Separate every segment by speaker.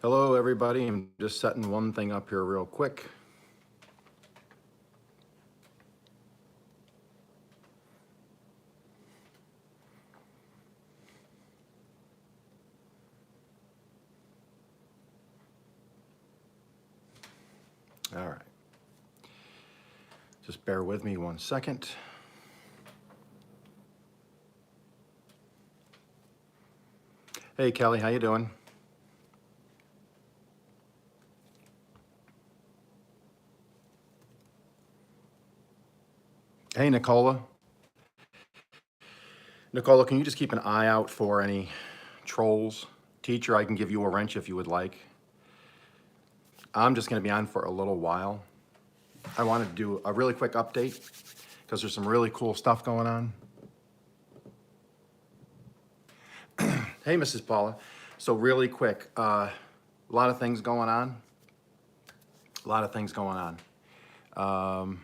Speaker 1: Hello, everybody. I'm just setting one thing up here real quick. All right. Just bear with me 1 second. Hey, Kelly, how you doing? Hey, Nicola. Nicola, can you just keep an eye out for any trolls? Teacher, I can give you a wrench if you would like. I'm just going to be on for a little while. I wanted to do a really quick update because there's some really cool stuff going on. Hey, Mrs. Paula. So really quick, a lot of things going on. A lot of things going on.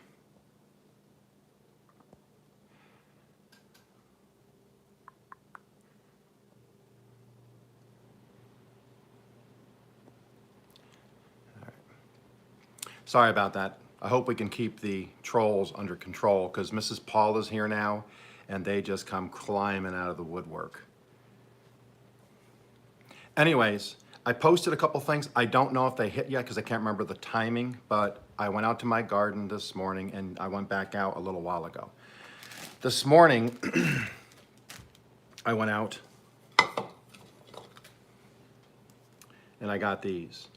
Speaker 1: Sorry about that. I hope we can keep the trolls under control because Mrs. Paula's here now and they just come climbing out of the woodwork. Anyways, I posted a couple things. I don't know if they hit yet because I can't remember the timing, but I went out to my garden this morning and I went back out a little while ago. This morning, I went out and I got these.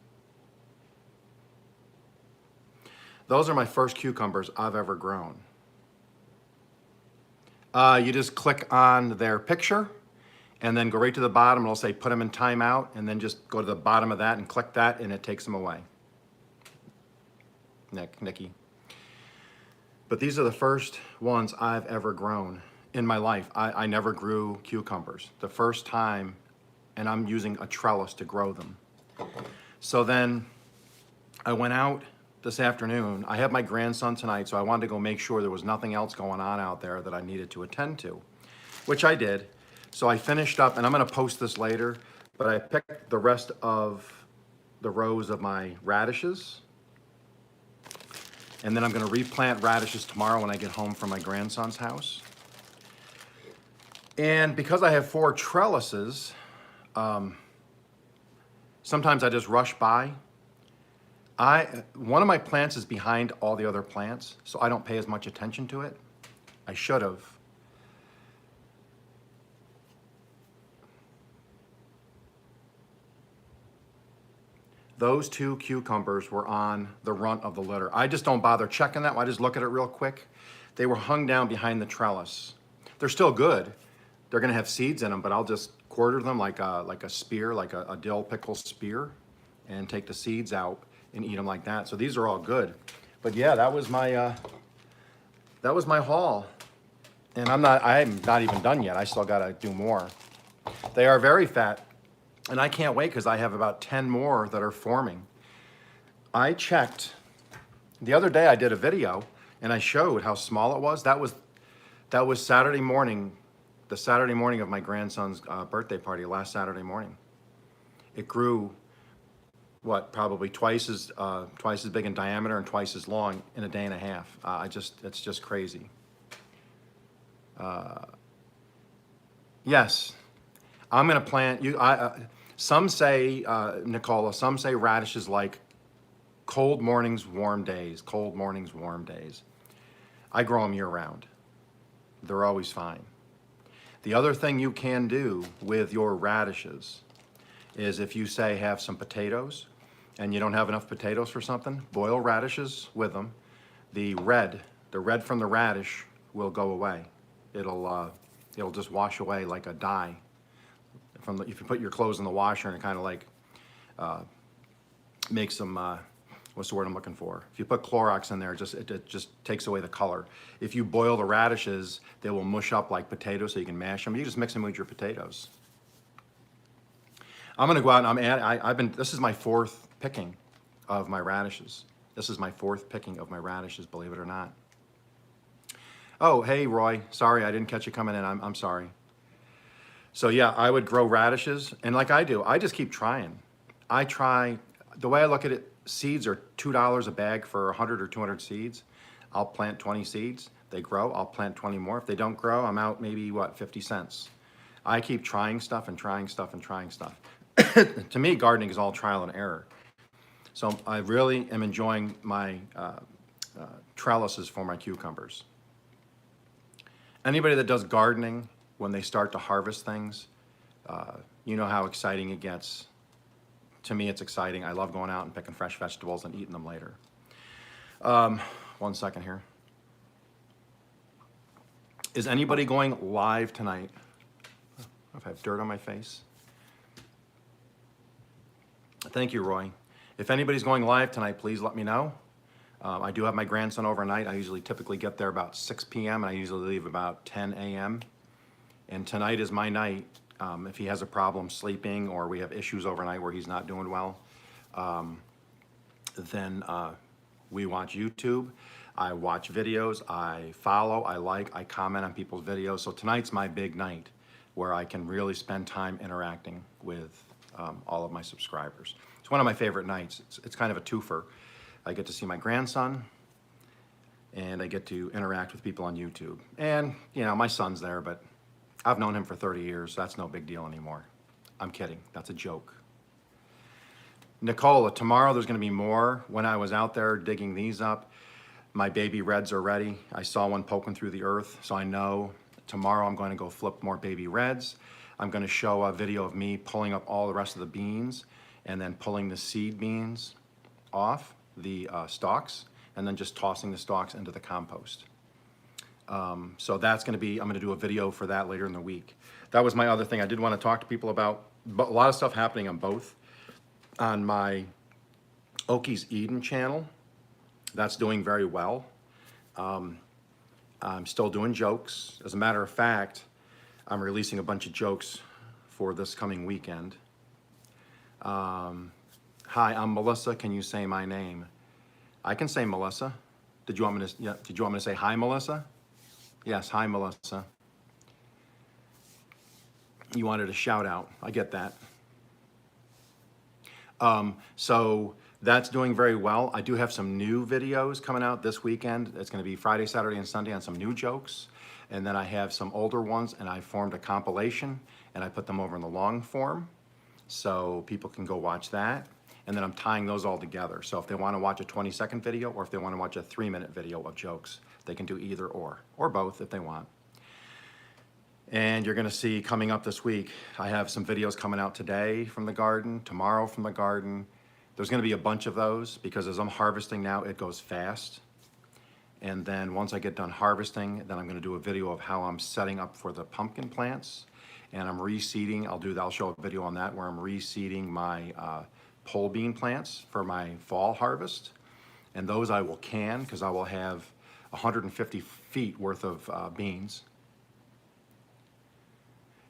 Speaker 1: Those are my first cucumbers I've ever grown. You just click on their picture and then go right to the bottom. It'll say put them in timeout, and then just go to the bottom of that and click that, and it takes them away. Nikki. But these are the first ones I've ever grown in my life. I never grew cucumbers. The first time, and I'm using a trellis to grow them. So then I went out this afternoon. I have my grandson tonight, so I wanted to go make sure there was nothing else going on out there that I needed to attend to, which I did. So I finished up, and I'm going to post this later, but I picked the rest of the rows of my radishes, and then I'm going to replant radishes tomorrow when I get home from my grandson's house. And because I have 4 trellises, sometimes I just rush by. One of my plants is behind all the other plants, so I don't pay as much attention to it. I should have. Those 2 cucumbers were on the runt of the litter. I just don't bother checking that. I just look at it real quick. They were hung down behind the trellis. They're still good. They're gonna have seeds in them, but I'll just quarter them like a spear, like a dill pickle spear, and take the seeds out and eat them like that. So these are all good. But yeah, that was my haul. And I'm not even done yet. I still gotta do more. They are very fat. And I can't wait because I have about 10 more that are forming. I checked, the other day I did a video and I showed how small it was. That was Saturday morning, the Saturday morning of my grandson's birthday party, last Saturday morning. It grew, what, probably twice as big in diameter and twice as long in a day and a half. It's just crazy. Yes, I'm gonna plant you. Some say, Nicola, some say radishes like cold mornings, warm days, cold mornings, warm days. I grow them year round. They're always fine. The other thing you can do with your radishes is if you say have some potatoes and you don't have enough potatoes for something, boil radishes with them. The red from the radish will go away. It'll just wash away like a dye. If you put your clothes in the washer and it kind of like makes them, what's the word I'm looking for? If you put Clorox in there, it just takes away the color. If you boil the radishes, they will mush up like potatoes, so you can mash them. You just mix them with your potatoes. I'm gonna go out and this is my 4th picking of my radishes. This is my 4th picking of my radishes, believe it or not. Oh, hey, Roy. Sorry, I didn't catch you coming in. I'm sorry. So yeah, I would grow radishes, and like I do, I just keep trying. I try, the way I look at it, seeds are $2 a bag for 100 or 200 seeds. I'll plant 20 seeds. They grow, I'll plant 20 more. If they don't grow, I'm out maybe, what, 50 cents. I keep trying stuff and trying stuff and trying stuff. To me, gardening is all trial and error. So I really am enjoying my trellises for my cucumbers. Anybody that does gardening, when they start to harvest things, you know how exciting it gets. To me, it's exciting. I love going out and picking fresh vegetables and eating them later. 1 second here. Is anybody going live tonight? If I have dirt on my face. Thank you, Roy. If anybody's going live tonight, please let me know. I do have my grandson overnight. I usually typically get there about 6 p.m. and I usually leave about 10 a.m. And tonight is my night. If he has a problem sleeping or we have issues overnight where he's not doing well, then we watch YouTube. I watch videos, I follow, I like, I comment on people's videos. So tonight's my big night where I can really spend time interacting with all of my subscribers. It's one of my favorite nights. It's kind of a twofer. I get to see my grandson and I get to interact with people on YouTube. And, you know, my son's there, but I've known him for 30 years, so that's no big deal anymore. I'm kidding, that's a joke. Nicola, tomorrow there's gonna be more. When I was out there digging these up, my baby reds are ready. I saw one poking through the earth, so I know tomorrow I'm going to go flip more baby reds. I'm going to show a video of me pulling up all the rest of the beans and then pulling the seed beans off the stalks and then just tossing the stalks into the compost. So that's going to be, I'm going to do a video for that later in the week. That was my other thing I did want to talk to people about. But a lot of stuff happening on both. On my Okies Eden channel, that's doing very well. I'm still doing jokes. As a matter of fact, I'm releasing a bunch of jokes for this coming weekend. Hi, I'm Melissa. Can you say my name? I can say Melissa. Did you want me to? Yeah. Did you want me to say hi, Melissa? Yes. Hi, Melissa. You wanted a shout out. I get that. So that's doing very well. I do have some new videos coming out this weekend. It's going to be Friday, Saturday, and Sunday on some new jokes. And then I have some older ones, and I formed a compilation, and I put them over in the long form, so people can go watch that. And then I'm tying those all together. So if they want to watch a 20-second video, or if they want to watch a 3-minute video of jokes, they can do either or both if they want. And you're going to see coming up this week, I have some videos coming out today from the garden, tomorrow from the garden. There's going to be a bunch of those because as I'm harvesting now, it goes fast. And then once I get done harvesting, then I'm going to do a video of how I'm setting up for the pumpkin plants. And I'm reseeding. I'll show a video on that where I'm reseeding my pole bean plants for my fall harvest. And those I will can because I will have 150 feet worth of beans.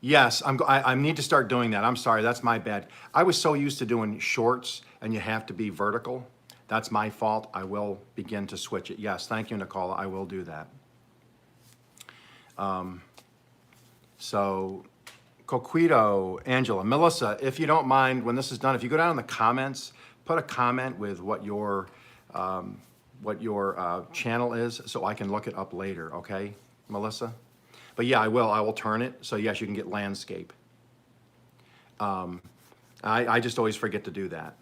Speaker 1: Yes, I need to start doing that. I'm sorry, that's my bad. I was so used to doing shorts and you have to be vertical. That's my fault. I will begin to switch it. Yes, thank you, Nicola. I will do that. So, Coquito, Angela, Melissa, if you don't mind, when this is done, if you go down in the comments, put a comment with what your channel is so I can look it up later, okay, Melissa? But yeah, I will turn it, so yes, you can get landscape. I just always forget to do that.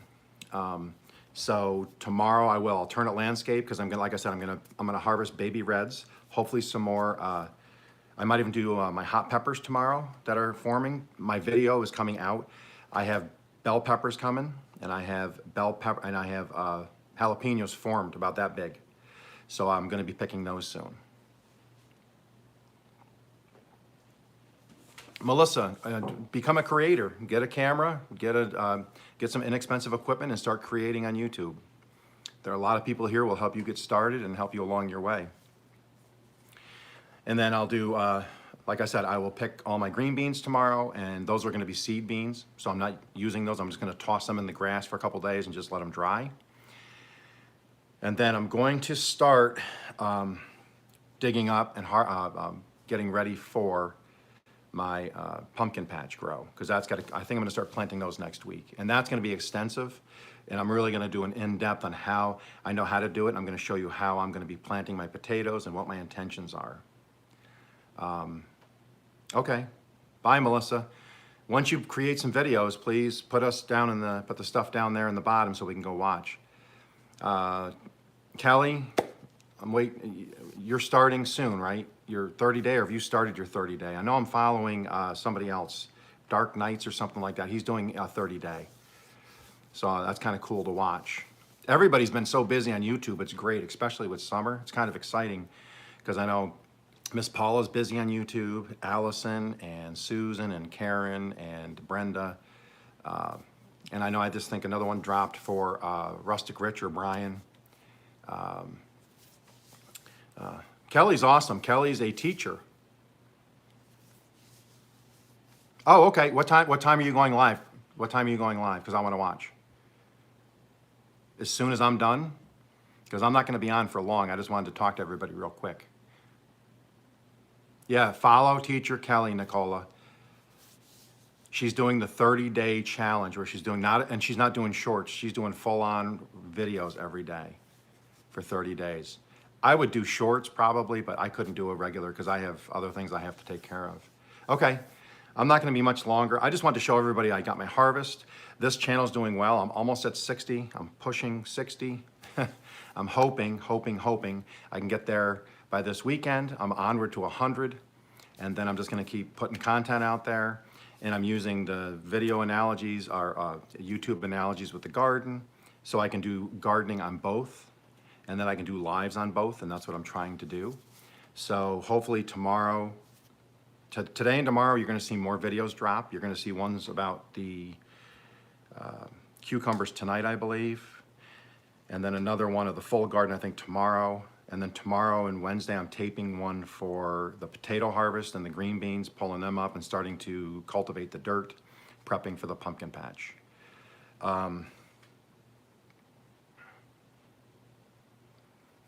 Speaker 1: So tomorrow I'll turn it landscape because like I said, I'm gonna harvest baby reds, hopefully some more, I might even do my hot peppers tomorrow that are forming. My video is coming out. I have bell peppers coming, and I have jalapenos formed about that big. So I'm gonna be picking those soon. Melissa, become a creator. Get a camera, get some inexpensive equipment and start creating on YouTube. There are a lot of people here who will help you get started and help you along your way. And then I'll do, like I said, I will pick all my green beans tomorrow, and those are gonna be seed beans, so I'm not using those. I'm just gonna toss them in the grass for a couple days and just let them dry. And then I'm going to start digging up and getting ready for my pumpkin patch grow, because that's got to, I think I'm going to start planting those next week, and that's going to be extensive, and I'm really going to do an in-depth on how I know how to do it. I'm going to show you how I'm going to be planting my potatoes and what my intentions are. Okay, bye, Melissa. Once you create some videos, please put the stuff down there in the bottom so we can go watch. Kelly, you're starting soon, right? Your 30 day, or have you started your 30 day? I know I'm following somebody else, Dark Knights or something like that. He's doing a 30 day. So that's kind of cool to watch. Everybody's been so busy on YouTube, it's great, especially with summer. It's kind of exciting because I know Miss Paula's busy on YouTube, Allison and Susan and Karen and Brenda. And I know I just think another one dropped for Rustic Rich or Brian. Kelly's awesome. Kelly's a teacher. Oh, okay. What time are you going live? What time are you going live? Because I want to watch. As soon as I'm done? Because I'm not going to be on for long. I just wanted to talk to everybody real quick. Yeah, follow teacher Kelly, Nicola. She's doing the 30-day challenge where she's doing and she's not doing shorts. She's doing full-on videos every day for 30 days. I would do shorts probably, but I couldn't do a regular because I have other things I have to take care of. Okay, I'm not going to be much longer. I just wanted to show everybody I got my harvest. This channel's doing well. I'm almost at 60. I'm pushing 60. I'm hoping I can get there by this weekend. I'm onward to 100, and then I'm just going to keep putting content out there. And I'm using the video analogies, or YouTube analogies with the garden, so I can do gardening on both, and then I can do lives on both, and that's what I'm trying to do. So hopefully tomorrow, today and tomorrow, you're going to see more videos drop. You're going to see ones about the cucumbers tonight, I believe, and then another one of the full garden, I think, tomorrow. And then tomorrow and Wednesday, I'm taping one for the potato harvest and the green beans, pulling them up and starting to cultivate the dirt, prepping for the pumpkin patch.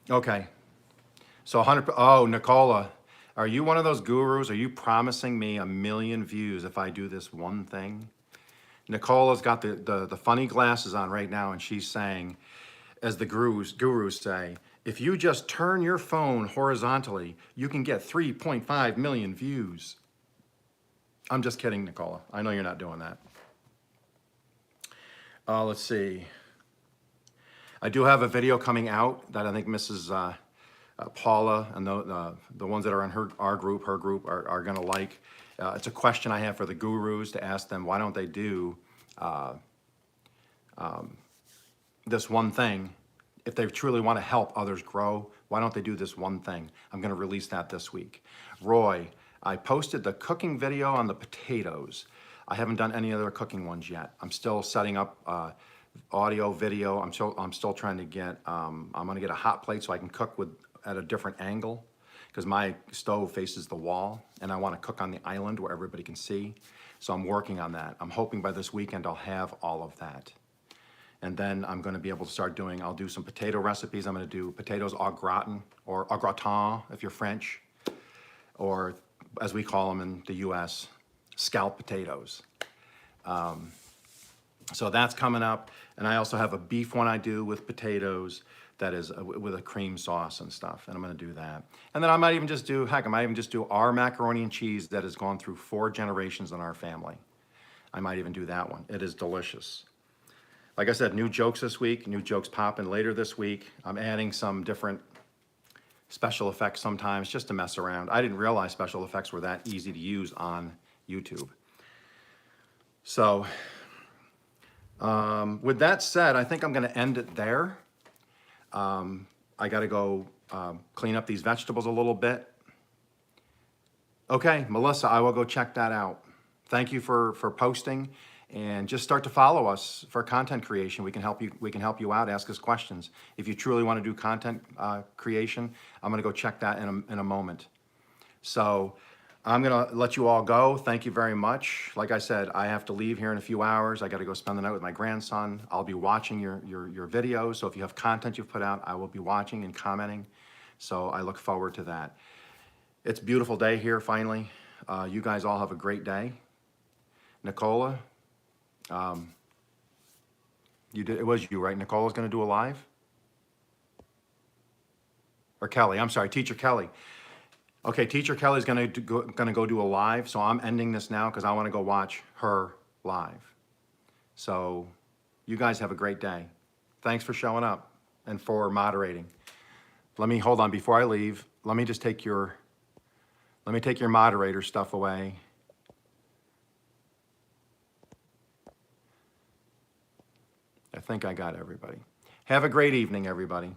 Speaker 1: Okay, so 100, oh, Nicola, are you one of those gurus? Are you promising me 1 million views if I do this one thing? Nicola's got the funny glasses on right now, and she's saying, as the gurus say, if you just turn your phone horizontally, you can get 3.5 million views. I'm just kidding, Nicola. I know you're not doing that. Let's see. I do have a video coming out that I think Mrs. Paula and the ones that are in her group are going to like. It's a question I have for the gurus to ask them, why don't they do this one thing? If they truly want to help others grow, why don't they do this one thing? I'm going to release that this week. Roy, I posted the cooking video on the potatoes. I haven't done any other cooking ones yet. I'm still setting up audio, video. I'm still trying to get, I'm going to get a hot plate so I can cook at a different angle, because my stove faces the wall and I want to cook on the island where everybody can see. So I'm working on that. I'm hoping by this weekend I'll have all of that. And then I'm going to be able to start I'll do some potato recipes. I'm going to do potatoes au gratin, or au gratin if you're French, or as we call them in the US, scalloped potatoes. So that's coming up. And I also have a beef one I do with potatoes that is with a cream sauce and stuff. And I'm going to do that. And then I might even just do, I might even just do our macaroni and cheese that has gone through 4 generations in our family. I might even do that one. It is delicious. Like I said, new jokes this week, new jokes popping later this week. I'm adding some different special effects sometimes just to mess around. I didn't realize special effects were that easy to use on YouTube. So with that said, I think I'm going to end it there. I got to go clean up these vegetables a little bit. Okay, Melissa, I will go check that out. Thank you for posting. And just start to follow us for content creation. We can help you out, ask us questions. If you truly want to do content creation, I'm going to go check that in a moment. So I'm going to let you all go. Thank you very much. Like I said, I have to leave here in a few hours. I got to go spend the night with my grandson. I'll be watching your videos. So if you have content you've put out, I will be watching and commenting. So I look forward to that. It's a beautiful day here finally. You guys all have a great day. Nicola, it was you, right? Nicola's going to do a live? Or Kelly, I'm sorry, Teacher Kelly. Okay, Teacher Kelly's going to go do a live, so I'm ending this now because I want to go watch her live. So you guys have a great day. Thanks for showing up and for moderating. Hold on, before I leave, let me take your moderator stuff away. I think I got everybody. Have a great evening, everybody.